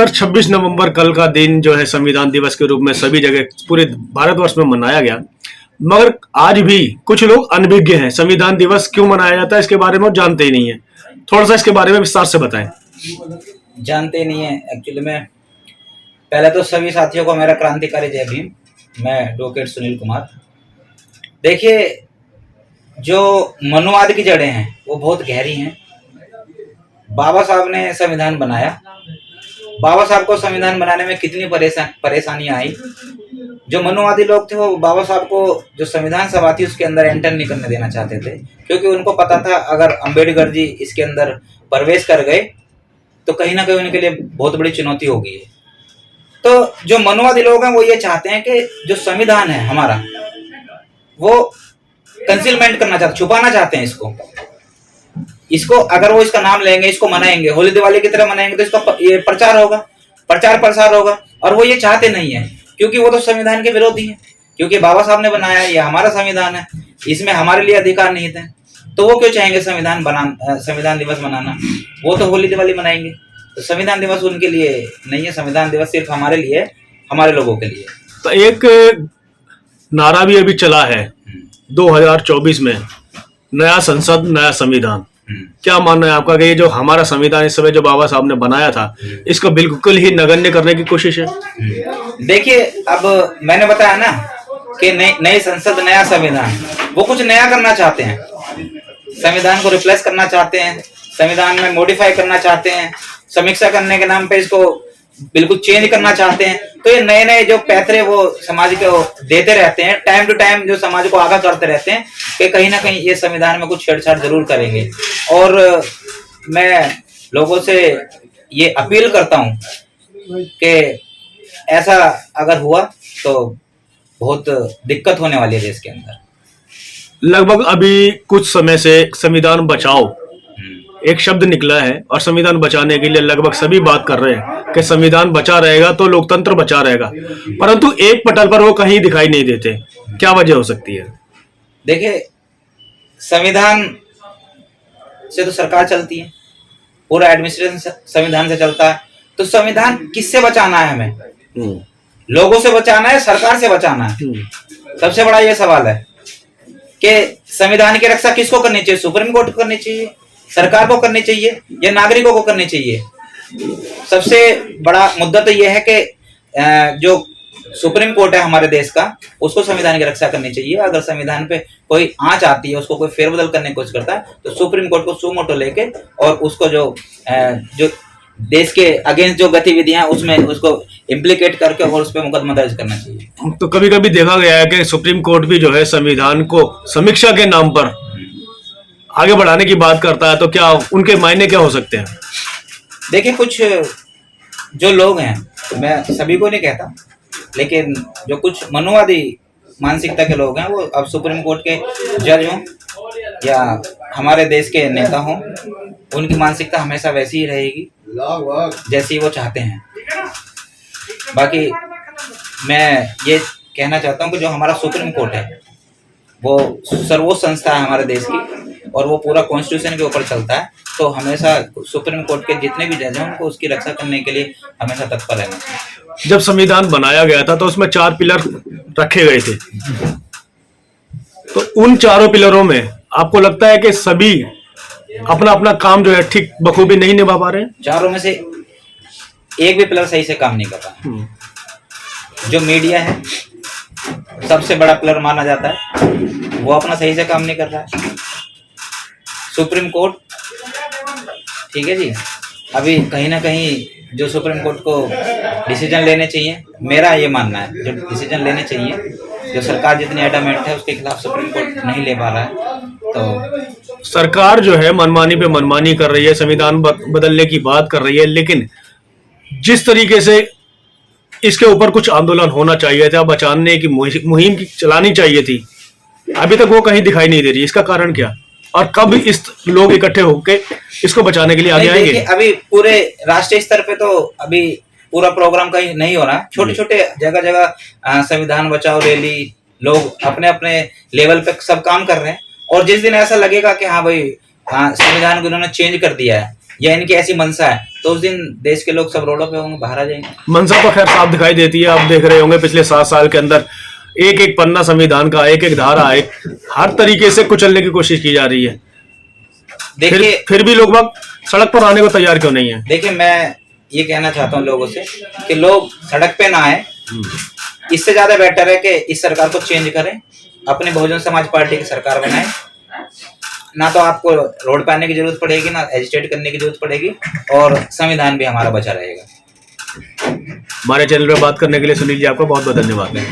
Sir 26 नवंबर कल का दिन जो है संविधान दिवस के रूप में सभी जगह पूरे भारतवर्ष में मनाया गया, मगर आज भी कुछ लोग अनभिज्ञ हैं। संविधान दिवस क्यों मनाया जाता है इसके बारे में वो जानते ही नहीं है। थोड़ा सा इसके बारे में विस्तार से बताएं। जानते नहीं है एक्चुअली में। पहले तो सभी साथियों को मेरा क्रांतिकारी जय भीम। मैं एडवोकेट सुनील कुमार। देखिए, जो मनुवाद की जड़ें हैं वो बहुत गहरी हैं। बाबा साहब ने संविधान बनाया। बाबा साहब को संविधान बनाने में कितनी परेशानियां आई। जो मनुवादी लोग थे वो बाबा साहब को जो संविधान सभा थी उसके अंदर एंटर नहीं करने देना चाहते थे, क्योंकि उनको पता था अगर अंबेडकर जी इसके अंदर प्रवेश कर गए तो कहीं ना कहीं उनके लिए बहुत बड़ी चुनौती होगी। तो जो मनुवादी लोग हैं वो ये चाहते हैं कि जो संविधान है हमारा वो कंसीलमेंट करना चाहते, छुपाना चाहते हैं इसको अगर वो इसका नाम लेंगे, इसको मनाएंगे, होली दिवाली की तरह मनाएंगे तो इसका ये प्रचार होगा, प्रचार प्रसार होगा। और वो ये चाहते नहीं है, क्योंकि वो तो संविधान के विरोधी है। क्योंकि बाबा साहब ने बनाया, ये हमारा संविधान है, इसमें हमारे लिए अधिकार नहीं थे, तो वो क्यों चाहेंगे संविधान दिवस मनाना। वो तो होली दिवाली मनाएंगे। तो संविधान दिवस उनके लिए नहीं है। संविधान दिवस सिर्फ हमारे लिए, हमारे लोगों के लिए। तो एक नारा भी अभी चला है 2024 में, नया संसद नया संविधान। क्या मानना है आपका कि ये जो हमारा संविधान इस समय जो बाबा साहब ने बनाया था इसको बिल्कुल ही नगण्य करने की कोशिश है? देखिए, अब मैंने बताया ना कि नई संसद नया संविधान, वो कुछ नया करना चाहते हैं, संविधान को रिप्लेस करना चाहते हैं, संविधान में मॉडिफाई करना चाहते हैं, समीक्षा करने के नाम पे इसको बिल्कुल चेंज करना चाहते हैं। तो ये नए नए जो पैतरे वो समाज को देते रहते हैं, टाइम टू टाइम जो समाज को आगाह करते रहते हैं कि कहीं ना कहीं ये संविधान में कुछ छेड़छाड़ जरूर करेंगे। और मैं लोगों से ये अपील करता हूं कि ऐसा अगर हुआ तो बहुत दिक्कत होने वाली है देश के अंदर। लगभग अभी कुछ समय से संविधान बचाओ एक शब्द निकला है और संविधान बचाने के लिए लगभग सभी बात कर रहे हैं कि संविधान बचा रहेगा तो लोकतंत्र बचा रहेगा, परंतु एक पटल पर वो कहीं दिखाई नहीं देते। क्या वजह हो सकती है? देखिए, संविधान से तो सरकार चलती है, पूरा एडमिनिस्ट्रेशन संविधान से चलता है। तो संविधान किससे बचाना है हमें? लोगों से बचाना है, सरकार से बचाना है? सबसे बड़ा ये सवाल है कि संविधान की रक्षा किसको करनी चाहिए? सुप्रीम कोर्ट को करनी चाहिए, सरकार को करनी चाहिए, या नागरिकों को करनी चाहिए? सबसे बड़ा मुद्दा तो यह है कि जो सुप्रीम कोर्ट है हमारे देश का, उसको संविधान की रक्षा करनी चाहिए। अगर संविधान पे कोई आंच आती है, उसको कोई फेरबदल करने की कोशिश करता है, तो सुप्रीम कोर्ट को सू मोटो लेके और उसको जो देश के अगेंस्ट जो गतिविधियां उसमें उसको इम्प्लीकेट करके और उस पर मुकदमा दर्ज करना चाहिए। तो कभी कभी देखा गया है कि सुप्रीम कोर्ट भी जो है संविधान को समीक्षा के नाम पर आगे बढ़ाने की बात करता है, तो क्या उनके मायने क्या हो सकते हैं? देखिए, कुछ जो लोग हैं, मैं सभी को नहीं कहता, लेकिन जो कुछ मनुवादी मानसिकता के लोग हैं, वो अब सुप्रीम कोर्ट के जज हों या हमारे देश के नेता हों, उनकी मानसिकता हमेशा वैसी ही रहेगी जैसी वो चाहते हैं। बाकी मैं ये कहना चाहता हूँ कि जो हमारा सुप्रीम कोर्ट है वो सर्वोच्च संस्था है हमारे देश की, और वो पूरा कॉन्स्टिट्यूशन के ऊपर चलता है। तो हमेशा सुप्रीम कोर्ट के जितने भी जज हैं उनको उसकी रक्षा करने के लिए हमेशा तत्पर रहना चाहिए। जब संविधान बनाया गया था तो उसमें 4 पिलर रखे गए थे, तो उन चारों पिलरों में आपको लगता है कि सभी अपना अपना काम जो है ठीक बखूबी नहीं निभा पा रहे हैं? चारों में से एक भी पिलर सही से काम नहीं कर रहा। जो मीडिया है सबसे बड़ा पिलर माना जाता है, वो अपना सही से काम नहीं कर रहा है। सुप्रीम कोर्ट, ठीक है जी, अभी कहीं ना कहीं जो सुप्रीम कोर्ट को डिसीजन लेने चाहिए, मेरा ये मानना है, जो डिसीजन लेने चाहिए, जो सरकार जितनी एडमेंट है उसके खिलाफ सुप्रीम कोर्ट नहीं ले पा रहा है। तो सरकार जो है मनमानी पे मनमानी कर रही है, संविधान बदलने की बात कर रही है, लेकिन जिस तरीके से इसके ऊपर कुछ आंदोलन होना चाहिए था, बचाने की मुहिम चलानी चाहिए थी, अभी तक वो कहीं दिखाई नहीं दे रही। इसका कारण क्या, और कब इस लोग इकट्ठे होकर इसको बचाने के लिए आगे आएंगे? अभी पूरे राष्ट्रीय स्तर पे तो अभी पूरा प्रोग्राम कहीं नहीं हो रहा। छोटे छोटे जगह जगह संविधान बचाओ रैली, लोग अपने अपने लेवल पे सब काम कर रहे हैं। और जिस दिन ऐसा लगेगा कि हाँ भाई, हाँ संविधान को इन्होंने चेंज कर दिया है या इनकी ऐसी मंशा है तो उस दिन देश के लोग सब रोडों पे होंगे, बाहर आ जाएंगे। मनसा तो खैर साफ दिखाई देती है। आप देख रहे होंगे पिछले 7 साल के अंदर एक एक पन्ना संविधान का, एक एक धारा, एक हर तरीके से कुचलने की कोशिश की जा रही है। देखिए फिर भी लोग बाग सड़क पर आने को तैयार क्यों नहीं है? देखिए, मैं ये कहना चाहता हूँ लोगों से कि लोग सड़क पे ना आए। इससे ज्यादा बेटर है कि इस सरकार को चेंज करें, अपने बहुजन समाज पार्टी की सरकार बनाएं। ना तो आपको रोड पे आने की जरूरत पड़ेगी, ना एजिटेट करने की जरूरत पड़ेगी, और संविधान भी हमारा बचा रहेगा। हमारे चैनल पे बात करने के लिए सुनील जी आपका बहुत बहुत धन्यवाद है।